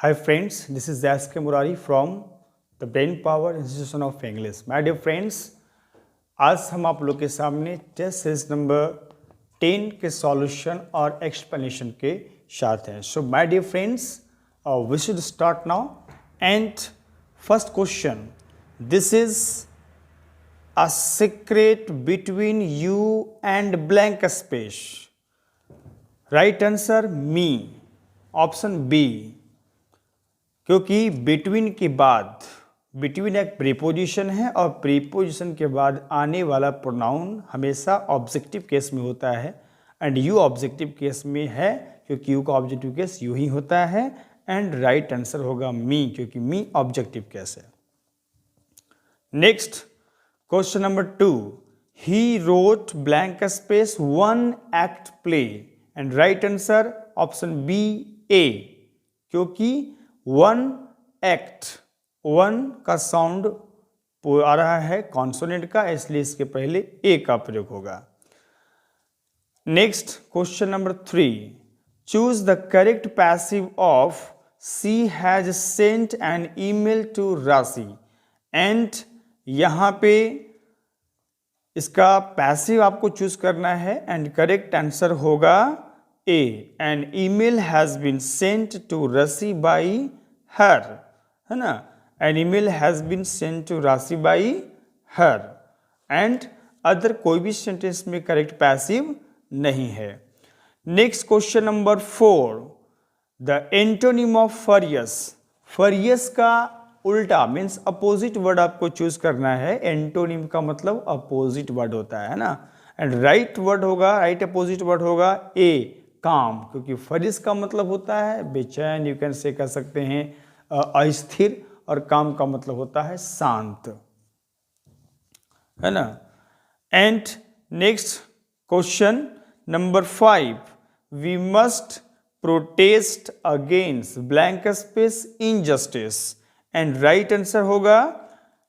Hi friends, this is S.K. Murari from the Brain Power Institution of English. My dear friends, आज हम आप लोग के सामने टेस्ट सीरीज नंबर 10 के सॉल्यूशन और एक्सप्लेनेशन के साथ हैं. So my dear friends, we should start now. And first question, this is a secret between you and blank space. Right answer me. Option B. क्योंकि बिटवीन के बाद between एक preposition है और प्रीपोजिशन के बाद आने वाला प्रोनाउन हमेशा ऑब्जेक्टिव केस में होता है एंड यू ऑब्जेक्टिव केस में है क्योंकि यू का ऑब्जेक्टिव केस यू ही होता है एंड राइट आंसर होगा मी क्योंकि मी ऑब्जेक्टिव केस है. Next question number 2. He wrote blank space one act play and right answer option B a. क्योंकि वन एक्ट वन का साउंड आ रहा है कॉन्सोनेंट का, इसलिए इसके पहले ए का प्रयोग होगा. Next question number 3. Choose the correct passive of she has sent an email to Rashi and यहां पे इसका पैसिव आपको चूज करना है एंड करेक्ट आंसर होगा A. An email has been sent to Rashi by her, है ना. An email has been sent to Rashi by her and other कोई भी सेंटेंस में करेक्ट पैसिव नहीं है. Next question number 4. The antonym of furious. Furious का उल्टा मीन्स अपोजिट वर्ड आपको चूज करना है. एंटोनिम का मतलब अपोजिट वर्ड होता है ना. एंड राइट वर्ड होगा, राइट अपोजिट वर्ड होगा ए काम, क्योंकि फरियस का मतलब होता है बेचैन, यू कैन से कह सकते हैं अस्थिर, और काम का मतलब होता है शांत, है ना. And next question number 5. We must protest against blank space injustice and right answer होगा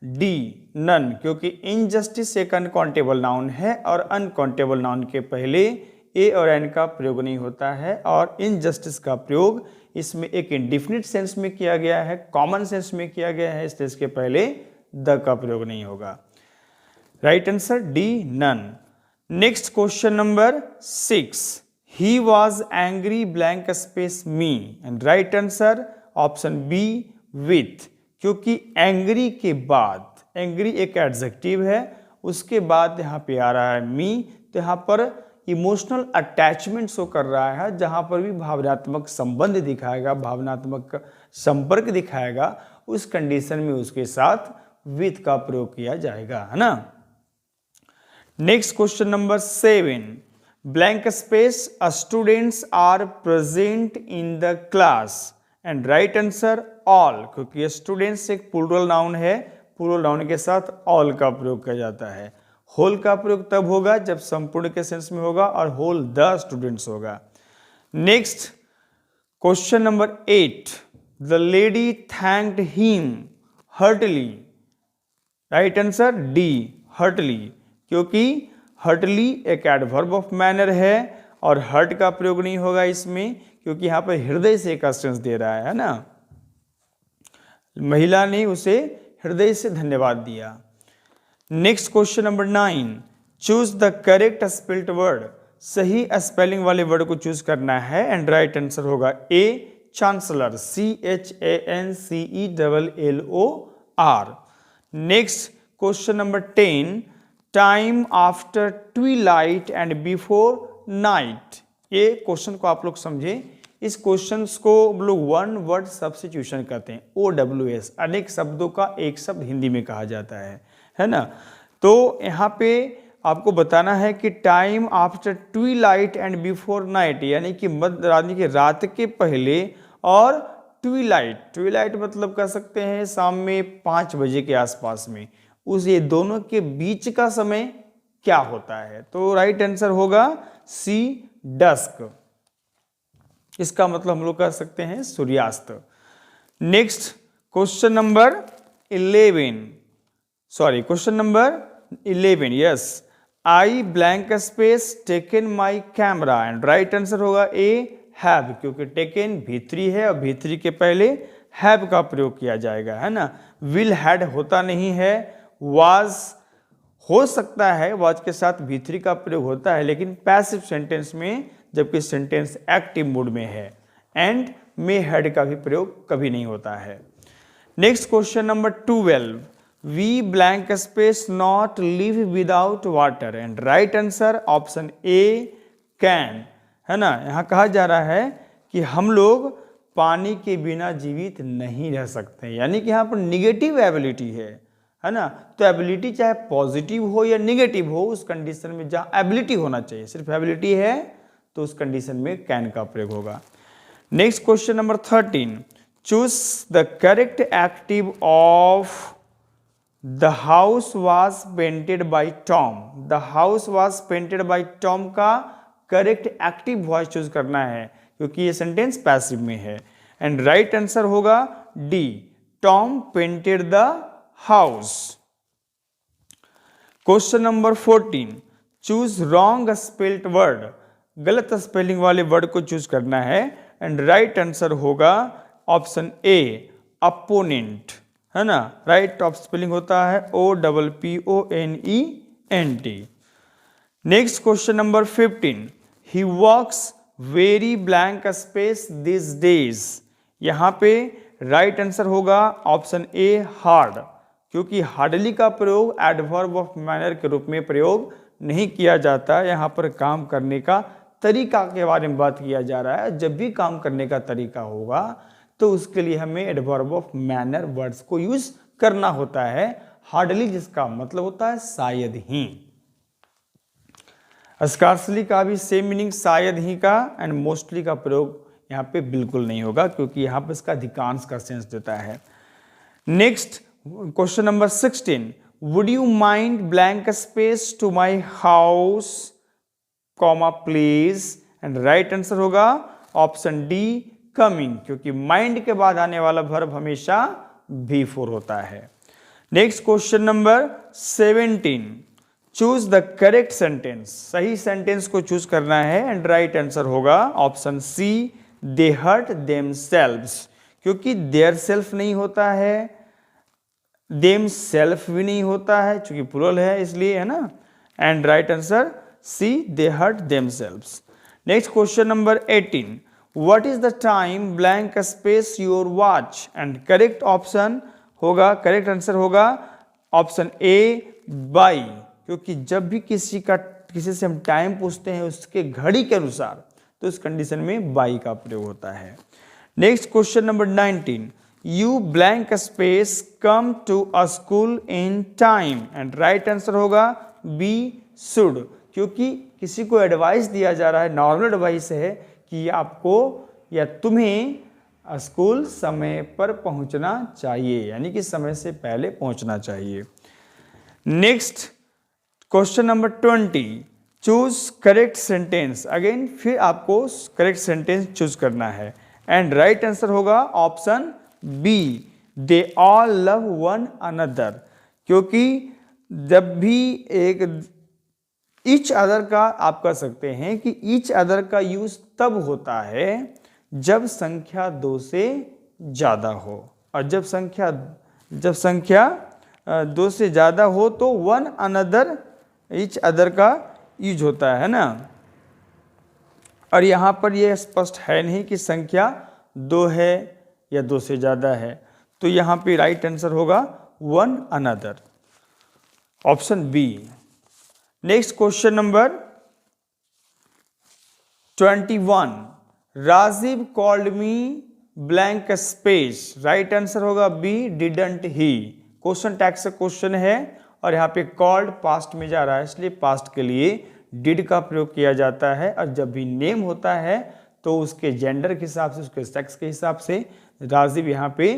डी नन, क्योंकि इनजस्टिस एक अनकाउंटेबल नाउन है और अनकाउंटेबल नाउन के पहले ए और एन का प्रयोग नहीं होता है और इनजस्टिस का प्रयोग इसमें एक इंडिफिनिट सेंस में किया गया है, कॉमन सेंस में किया गया है, इसलिए इसके पहले द का प्रयोग नहीं होगा. Right answer D none. Next question number 6. He was angry blank space me and right answer option B with, क्योंकि एंग्री के बाद एंग्री एक एडजेक्टिव है, उसके बाद यहाँ पे आ रहा है मी, तो यहाँ पर इमोशनल अटैचमेंट शो कर रहा है. जहाँ पर भी भावनात्मक संबंध दिखाएगा, भावनात्मक संपर्क दिखाएगा, उस कंडीशन में उसके साथ विथ का प्रयोग किया जाएगा, है ना. Next question number 7. Blank space students are present in the class and right answer all, क्योंकि स्टूडेंट्स एक प्लूरल नाउन है, प्लूरल नाउन के साथ ऑल का प्रयोग किया जाता है. होल का प्रयोग तब होगा जब संपूर्ण के सेंस में होगा और होल द स्टूडेंट्स होगा. Next question number 8. The lady thanked him heartily. Right answer D heartily, क्योंकि हर्टली एक एडवर्ब ऑफ मैनर है और हर्ट का प्रयोग नहीं होगा इसमें, क्योंकि यहां पर हृदय से एक सेंस दे रहा है ना. महिला ने उसे हृदय से धन्यवाद दिया. Next question number 9. Choose the correct spelled word. सही स्पेलिंग वाले वर्ड को चूज करना है एंड राइट आंसर होगा A chancellor, CHANCELLOR. Next question number 10. Time after twilight and before night. ये क्वेश्चन को आप लोग समझे. इस क्वेश्चन को हम लोग वन वर्ड सब्स्टिट्यूशन कहते हैं, OWS. अनेक शब्दों का एक शब्द हिंदी में कहा जाता है ना. तो यहाँ पे आपको बताना है कि time after twilight and before night, यानी कि मध्य रात्रि के रात के पहले और ट्विलाइट, ट्विलाइट मतलब कह सकते हैं शाम में 5 बजे के आसपास में, उस ये दोनों के बीच का समय क्या होता है. तो राइट आंसर होगा सी डस्क. इसका मतलब हम लोग कह सकते हैं सूर्यास्त. Next question number 11. Question number 11. Yes, I blank space taken my camera and right answer होगा ए हैव, क्योंकि टेकन V3 है और V3 के पहले हैव का प्रयोग किया जाएगा, है ना। विल हैड होता नहीं है, वाज हो सकता है, वाज के साथ V3 का प्रयोग होता है लेकिन पैसिव सेंटेंस में, जबकि सेंटेंस एक्टिव मोड में है। एंड मे हैड का भी प्रयोग कभी नहीं होता है। Next question number 12, we blank space not live without water, and right answer option A can, है ना। यहाँ कहा जा रहा है कि हम लोग पानी के बिना जीवित नहीं रह सकते, यानी कि यहाँ पर निगेटिव एबिलिटी है ना। तो एबिलिटी चाहे पॉजिटिव हो या निगेटिव हो, उस कंडीशन में जहाँ एबिलिटी होना चाहिए, सिर्फ एबिलिटी है तो उस कंडीशन में कैन का प्रयोग होगा। Next question number 13, choose the correct active of the house was painted by Tom. The house was painted by Tom का करेक्ट एक्टिव वॉइस चूज करना है, क्योंकि ये सेंटेंस पैसिव में है। एंड राइट आंसर होगा D, Tom painted the house. Question number 14, choose wrong spelled word. गलत spelling वाले वर्ड को चूज करना है। एंड राइट आंसर होगा ऑप्शन ए, अपोनेंट, है ना। राइट ऑफ स्पेलिंग होता है OPPONENT। Next question number 15, he works very blank space this days. यहाँ पे राइट आंसर होगा ऑप्शन ए, हार्ड, क्योंकि हार्डली का प्रयोग एडवर्ब ऑफ मैनर के रूप में प्रयोग नहीं किया जाता। यहाँ पर काम करने का तरीका के बारे में बात किया जा रहा है। जब भी काम करने का तरीका होगा तो उसके लिए हमें एडवर्ब ऑफ मैनर वर्ड्स को यूज करना होता है। हार्डली जिसका मतलब होता है शायद ही, स्कार्सली का भी सेम मीनिंग शायद ही का, एंड मोस्टली का प्रयोग यहाँ पे बिल्कुल नहीं होगा, क्योंकि यहाँ पे इसका अधिकांश का सेंस देता है। Next question number 16, would you mind blank space to my house comma please. And right answer होगा ऑप्शन डी, कमिंग, क्योंकि माइंड के बाद आने वाला वर्ब हमेशा V4 होता है। Next question number 17, choose the correct sentence. सही सेंटेंस को चूज करना है। एंड राइट आंसर होगा option C, they hurt themselves, क्योंकि देयर सेल्फ नहीं होता है, देम सेल्फ भी नहीं होता है, क्योंकि प्लूरल है इसलिए, है ना। And right answer C, they hurt themselves. Next question number 18, what is the time blank space your watch. And correct option होगा, करेक्ट आंसर होगा ऑप्शन ए, बाई, क्योंकि जब भी किसी से हम टाइम पूछते हैं उसके घड़ी के अनुसार, तो इस कंडीशन में बाई का प्रयोग होता है। Next question number 19, you blank space come to a school in time. And right answer होगा बी, शुड, क्योंकि किसी को एडवाइस दिया जा रहा है, नॉर्मल एडवाइस है कि आपको या तुम्हें स्कूल समय पर पहुंचना चाहिए, यानी कि समय से पहले पहुंचना चाहिए। Next question number 20, choose correct sentence. Again फिर आपको करेक्ट सेंटेंस चूज करना है। एंड राइट आंसर होगा option B, they all love one another, क्योंकि जब भी एक ईच अदर का आप कह सकते हैं कि ईच अदर का यूज तब होता है जब संख्या 2 से ज्यादा हो, और जब संख्या 2 से ज्यादा हो तो वन अनदर, ईच अदर का यूज होता है ना। और यहाँ पर यह स्पष्ट है नहीं कि संख्या 2 है या 2 से ज्यादा है, तो यहाँ पे राइट आंसर होगा one another, option B. Next question number 21, Rajiv called me blank space. Right answer होगा B, didn't he. Question tag से क्वेश्चन है और यहाँ पे कॉल्ड पास्ट में जा रहा है, इसलिए पास्ट के लिए डिड का प्रयोग किया जाता है। और जब भी नेम होता है तो उसके जेंडर के हिसाब से, उसके सेक्स के हिसाब से, राजीव यहाँ पे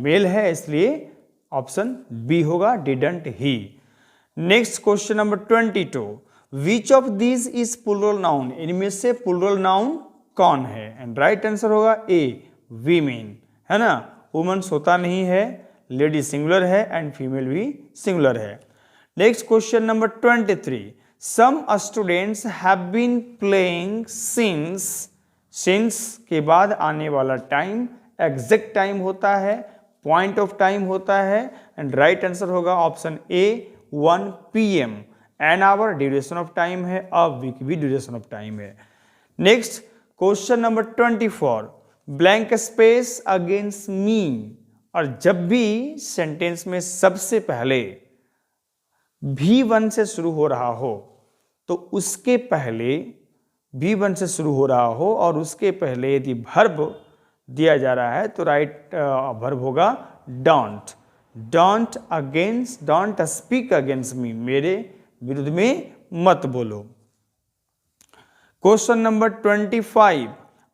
मेल है, इसलिए ऑप्शन बी होगा, didn't he. Next question number 22, which of this is plural noun. इनमें से प्लूरल नाउन कौन है। एंड राइट आंसर होगा ए, वीमेन, है ना। वुमेन्स होता नहीं है, लेडी सिंगुलर है एंड फीमेल भी सिंगुलर है। Next question number 23, some students have been playing since since के बाद आने वाला टाइम एग्जैक्ट टाइम होता है, पॉइंट ऑफ टाइम होता है, एंड राइट आंसर होगा option A 1 PM। An hour duration of time है, अ वीक भी ड्यूरेशन ऑफ टाइम है। Next question number 24, blank space against me. और जब भी सेंटेंस में सबसे पहले V1 से शुरू हो रहा हो तो उसके पहले V1 से शुरू हो रहा हो और उसके पहले यदि वर्ब दिया जा रहा है तो राइट वर्ब होगा don't. Don't against, don't speak against me, मेरे विरुद्ध में मत बोलो। Question number 25,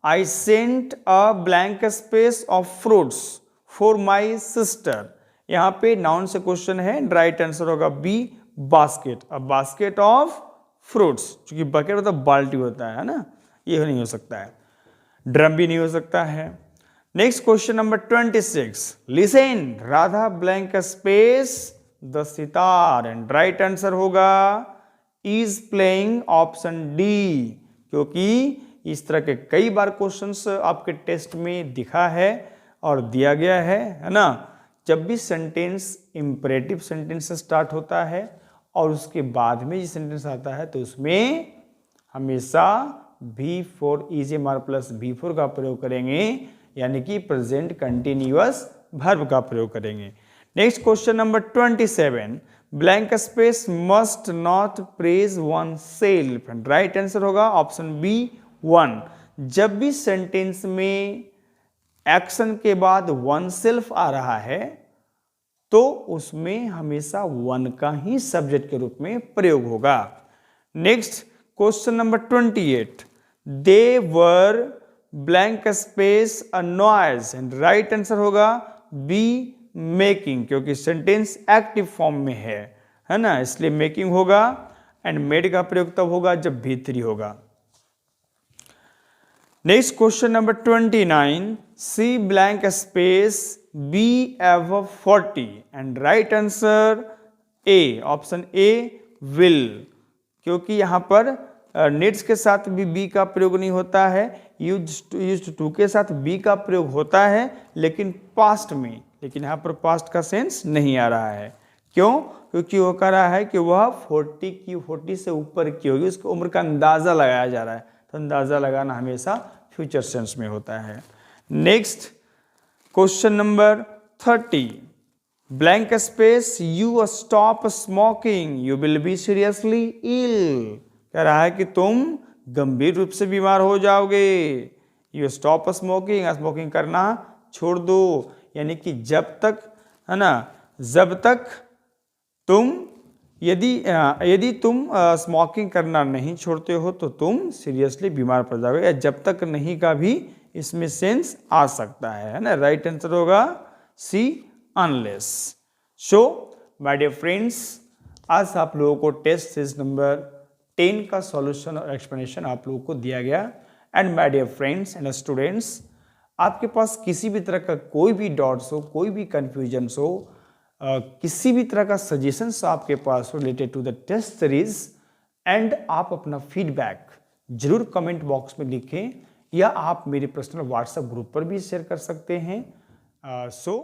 I sent a blank space of fruits for my sister. यहां पे नाउन से क्वेश्चन है, राइट आंसर होगा B basket, a basket of fruits. क्योंकि बकेट मतलब बाल्टी होता है ना, ये नहीं हो सकता है। ड्रम भी नहीं हो सकता है। Next question number 26, listen Radha blank space the sitar, and right answer होगा इज प्लेइंग ऑप्शन डी। क्योंकि इस तरह के कई बार क्वेश्चंस आपके टेस्ट में दिखा है और दिया गया है ना। जब भी सेंटेंस इंपरेटिव सेंटेंस से स्टार्ट होता है और उसके बाद में ये सेंटेंस आता है तो उसमें हमेशा V4 EJMR प्लस V4 का प्रयोग करेंगे, यानी कि प्रेजेंट कंटिन्यूअस वर्ब का प्रयोग करेंगे। Next question number 27, blank space must not praise one self, right answer होगा ऑप्शन बी 1। जब भी सेंटेंस में एक्शन के बाद वन सेल्फ आ रहा है तो उसमें हमेशा वन का ही सब्जेक्ट के रूप में प्रयोग होगा। Next question number 28, they were blank space a noise, and right answer होगा बी मेकिंग। क्योंकि सेंटेंस एक्टिव फॉर्म में है ना, इसलिए मेकिंग होगा। एंड मेड का प्रयोग तब होगा जब V3 होगा। नेक्स्ट क्वेश्चन नंबर 29, सी ब्लैंक स्पेस बी एव 40, and right answer A option A will. क्योंकि यहां पर नीड्स के साथ भी बी का प्रयोग नहीं होता है, यूज्ड टू के साथ बी का प्रयोग होता है लेकिन पास्ट में, लेकिन यहां पर पास्ट का सेंस नहीं आ रहा है। क्यों? क्योंकि वो कह रहा है कि वह 40 से ऊपर की होगी, उसकी उम्र का अंदाजा लगाया जा रहा है, तो अंदाजा लगाना हमेशा फ्यूचर सेंस में होता है। Next question number 30, blank space you stop smoking you will be seriously ill. कह रहा है कि तुम गंभीर रूप से बीमार हो जाओगे। यू स्टॉप स्मोकिंग, स्मोकिंग करना छोड़ दो, यानी कि जब तक, है ना, जब तक तुम यदि तुम स्मोकिंग करना नहीं छोड़ते हो तो तुम सीरियसली बीमार पड़ जाओगे, या जब तक नहीं का भी इसमें सेंस आ सकता है ना। राइट आंसर होगा C unless. So my dear friends, आज आप लोगों को टेस्ट सीरीज नंबर 10 का सॉल्यूशन और एक्सप्लेनेशन आप लोगों को दिया गया। And my dear friends and students, आपके पास किसी भी तरह का कोई भी डाउट्स हो, कोई भी कंफ्यूजन हो, किसी भी तरह का सजेशंस आपके पास related to the test series, and आप अपना फीडबैक जरूर कमेंट बॉक्स में लिखें, या आप मेरे पर्सनल व्हाट्सएप ग्रुप पर भी शेयर कर सकते हैं। सो